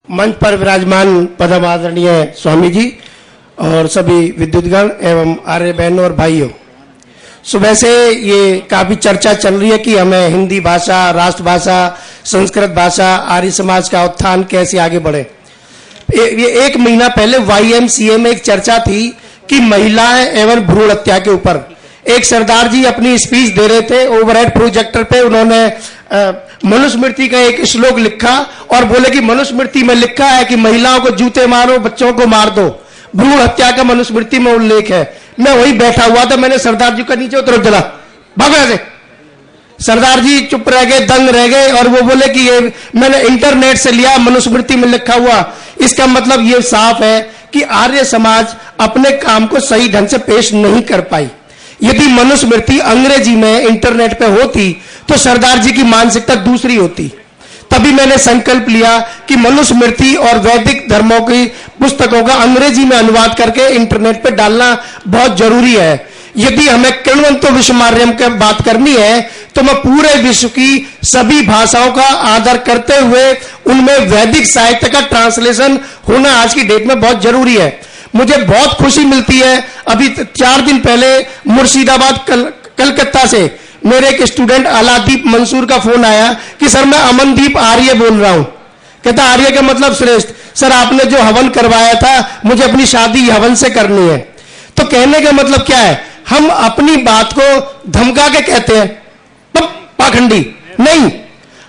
मंच पर विराजमान परम आदरणीय स्वामी जी और सभी विद्युतगण एवं आर्य बहनों और भाइयों, सुबह से ये काफी चर्चा चल रही है कि हमें हिंदी भाषा, राष्ट्रभाषा, संस्कृत भाषा, आर्य समाज का उत्थान कैसे आगे बढ़े। ये एक महीना पहले YMCA में एक चर्चा थी कि महिलाएं एवं भ्रूण हत्या के ऊपर एक सरदार जी अपनी स्पीच दे रहे थे। ओवरहेड प्रोजेक्टर पे उन्होंने मनुस्मृति का एक श्लोक लिखा और बोले कि मनुस्मृति में लिखा है कि महिलाओं को जूते मारो, बच्चों को मार दो, भ्रूण हत्या का मनुस्मृति में उल्लेख है। मैं वही बैठा हुआ था, मैंने सरदार जी का नीचे उतर चला, भागो ऐसे। सरदार जी चुप रह गए, दंग रह गए और वो बोले कि ये मैंने इंटरनेट से लिया, मनुस्मृति में लिखा हुआ। इसका मतलब ये साफ है कि आर्य समाज अपने काम को सही ढंग से पेश नहीं कर पाई। यदि मनुस्मृति अंग्रेजी में इंटरनेट पे होती तो सरदार जी की मानसिकता दूसरी होती। तभी मैंने संकल्प लिया कि मनुस्मृति और वैदिक धर्मों की पुस्तकों का अंग्रेजी में अनुवाद करके इंटरनेट पे डालना बहुत जरूरी है। यदि हमें किण्वन्तो विश्वमार्यम की बात करनी है तो मैं पूरे विश्व की सभी भाषाओं का आदर करते हुए उनमें वैदिक साहित्य का ट्रांसलेशन होना आज की डेट में बहुत जरूरी है। मुझे बहुत खुशी मिलती है। अभी 4 दिन पहले मुर्शिदाबाद कलकत्ता से मेरे एक स्टूडेंट आलादीप मंसूर का फोन आया कि सर मैं अमनदीप आर्य बोल रहा हूं। कहता आर्य का मतलब श्रेष्ठ। सर आपने जो हवन करवाया था मुझे अपनी शादी हवन से करनी है। तो कहने का मतलब क्या है, हम अपनी बात को धमका के कहते हैं पाखंडी नहीं।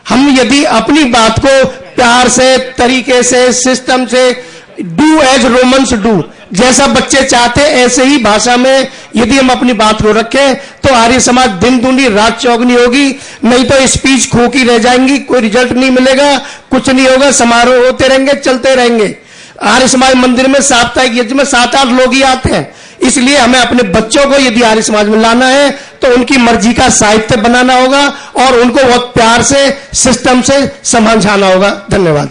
हम यदि अपनी बात को प्यार से, तरीके से, सिस्टम से, डू एज रोमन्स डू, जैसा बच्चे चाहते ऐसे ही भाषा में यदि हम अपनी बात को रखें तो आर्य समाज दिन दूनी रात चौगनी होगी। नहीं तो स्पीच खोखी रह जाएंगी, कोई रिजल्ट नहीं मिलेगा, कुछ नहीं होगा, समारोह होते रहेंगे, चलते रहेंगे। आर्य समाज मंदिर में साप्ताहिक यज्ञ में 7-8 लोग ही आते हैं। इसलिए हमें अपने बच्चों को यदि आर्य समाज में लाना है तो उनकी मर्जी का साहित्य बनाना होगा और उनको बहुत प्यार से, सिस्टम से समझाना होगा। धन्यवाद।